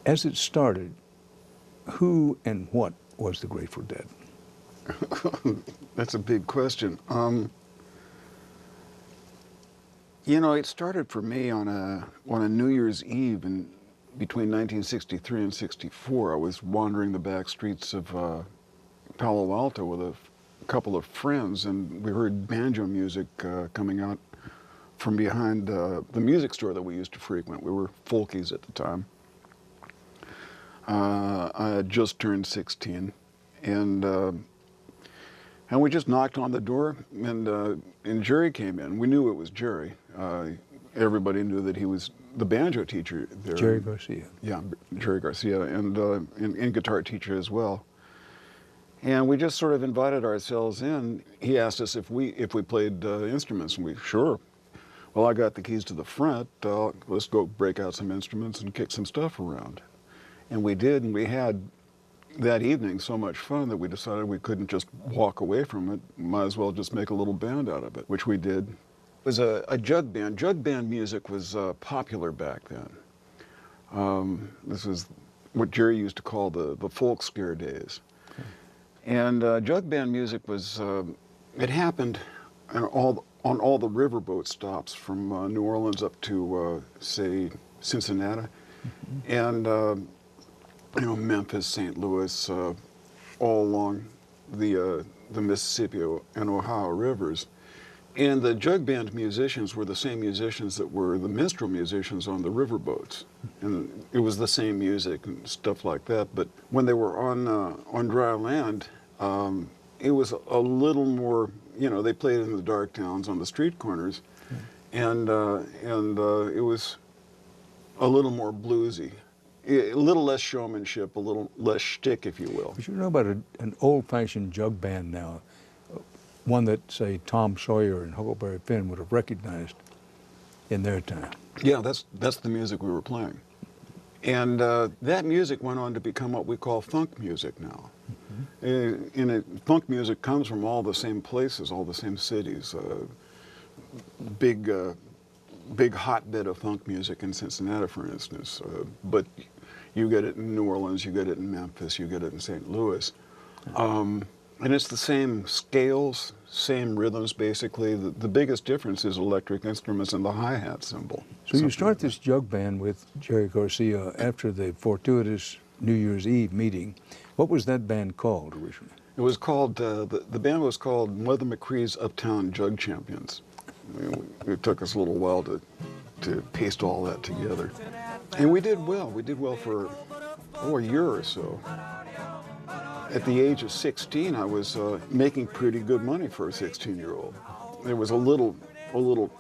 As it started, who and what was the Grateful Dead? That's a big question. You know, it started for me on a New Year's Eve between 1963 and 64. I was wandering the back streets of Palo Alto with a couple of friends, and we heard banjo music coming out from behind the music store that we used to frequent. We were folkies at the time. I had just turned 16, and we just knocked on the door, and Jerry came in. We knew it was Jerry. Everybody knew that he was the banjo teacher there. Jerry Garcia. Yeah, Jerry Garcia, and guitar teacher as well. And we just sort of invited ourselves in. He asked us if we played instruments, and we, sure. Well, I got the keys to the front. Let's go break out some instruments and kick some stuff around. And we did, and we had that evening so much fun that we decided we couldn't just walk away from it. Might as well just make a little band out of it, which we did. It was a jug band. Jug band music was popular back then. This was what Jerry used to call the folk scare days. Okay. And jug band music was, it happened on all the riverboat stops from New Orleans up to, say, Cincinnati. Mm-hmm. And you know, Memphis, St. Louis, all along the Mississippi and Ohio rivers. And the jug band musicians were the same musicians that were the minstrel musicians on the riverboats. And it was the same music and stuff like that. But when they were on dry land, it was a little more, you know, they played in the dark towns on the street corners. And it was a little more bluesy. A little less showmanship, a little less shtick, if you will. But you know about an old-fashioned jug band now, one that, say, Tom Sawyer and Huckleberry Finn would have recognized in their time. Yeah, that's the music we were playing. And that music went on to become what we call funk music now. Mm-hmm. And funk music comes from all the same places, all the same cities. Big hotbed of funk music in Cincinnati, for instance. But you get it in New Orleans, you get it in Memphis, you get it in St. Louis. And it's the same scales, same rhythms, basically. The biggest difference is electric instruments and the hi-hat cymbal. So you start this jug band with Jerry Garcia after the fortuitous New Year's Eve meeting. What was that band called originally? It was called, the band was called Mother McCree's Uptown Jug Champions. It took us a little while to paste all that together. And we did well. We did well for a year or so. At the age of 16, I was making pretty good money for a 16-year-old. There was a little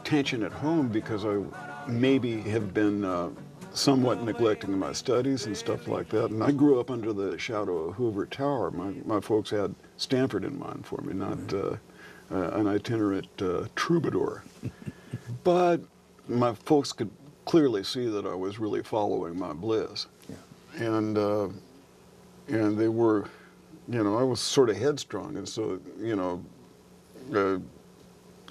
tension at home because I maybe have been somewhat neglecting my studies and stuff like that. And I grew up under the shadow of Hoover Tower. My folks had Stanford in mind for me, not an itinerant troubadour. But my folks could clearly see that I was really following my bliss. Yeah. And they were, you know, I was sort of headstrong, and so, you know,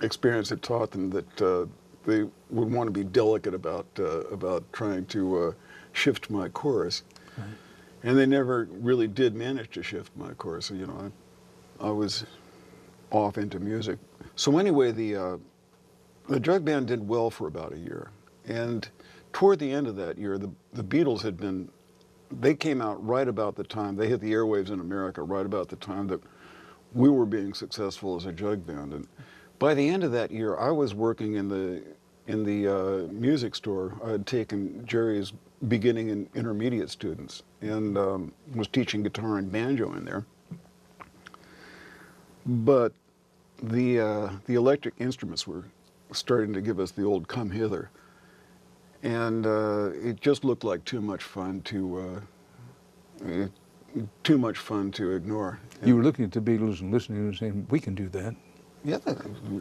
experience had taught them that they would want to be delicate about trying to shift my course. Right. And they never really did manage to shift my course. You know, I was off into music. So anyway, the jug band did well for about a year. And toward the end of that year, the Beatles they came out right about the time, they hit the airwaves in America right about the time that we were being successful as a jug band. And by the end of that year, I was working in the music store. I had taken Jerry's beginning and intermediate students and was teaching guitar and banjo in there. But the electric instruments were starting to give us the old come hither. And it just looked like too much fun to ignore. You were looking at the Beatles and listening and saying, we can do that. Yeah,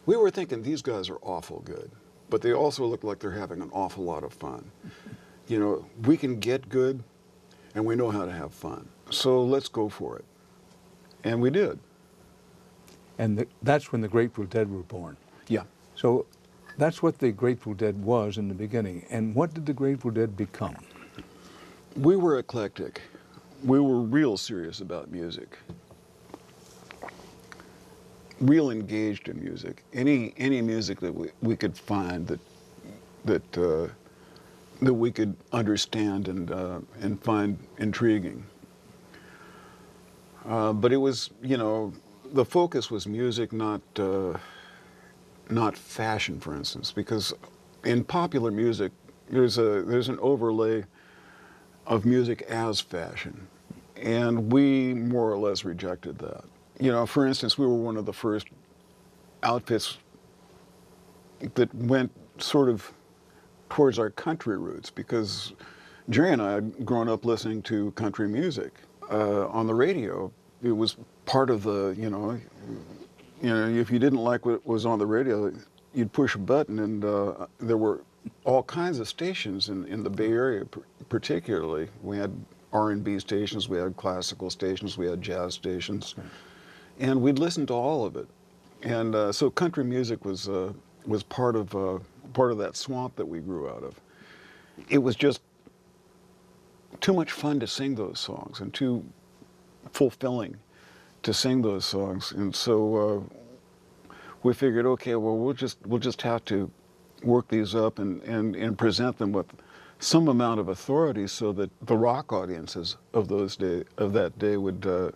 we were thinking these guys are awful good, but they also look like they're having an awful lot of fun. You know, we can get good, and we know how to have fun. So let's go for it. And we did. And that's when the Grateful Dead were born. Yeah. So that's what the Grateful Dead was in the beginning. And what did the Grateful Dead become? We were eclectic. We were real serious about music. Real engaged in music. Any music that we could find that we could understand and find intriguing. But it was, you know, the focus was music, not fashion, for instance, because in popular music there's an overlay of music as fashion, and we more or less rejected that. You know, for instance, we were one of the first outfits that went sort of towards our country roots, because Jerry and I had grown up listening to country music on the radio. It was part of the, you know, if you didn't like what was on the radio, you'd push a button, and there were all kinds of stations in the Bay Area, particularly. We had R&B stations, we had classical stations, we had jazz stations, and we'd listen to all of it. And so country music was part of that swamp that we grew out of. It was just too much fun to sing those songs, and too fulfilling to sing those songs. And so we figured, okay, well, we'll just have to work these up and present them with some amount of authority, so that the rock audiences of that day would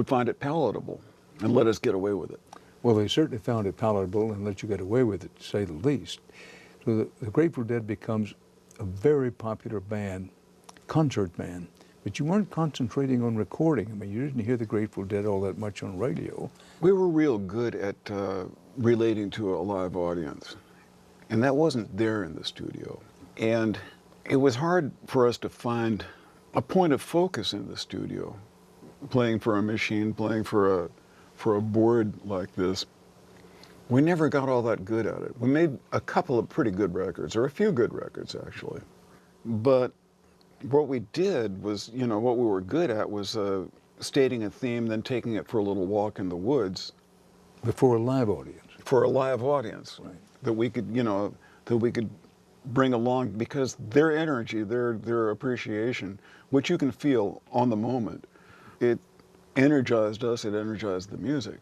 find it palatable and let us get away with it. Well, they certainly found it palatable and let you get away with it, to say the least. So the Grateful Dead becomes a very popular band, concert band, but you weren't concentrating on recording. I mean, you didn't hear the Grateful Dead all that much on radio. We were real good at relating to a live audience, and that wasn't there in the studio. And it was hard for us to find a point of focus in the studio, playing for a machine, playing for a board like this. We never got all that good at it. We made a couple of pretty good records, or a few good records actually. But what we did was, you know, what we were good at was stating a theme, then taking it for a little walk in the woods. Before a live audience. For a live audience, right. That we could, you know, that we could bring along, because their energy, their appreciation, which you can feel on the moment, it energized us, it energized the music.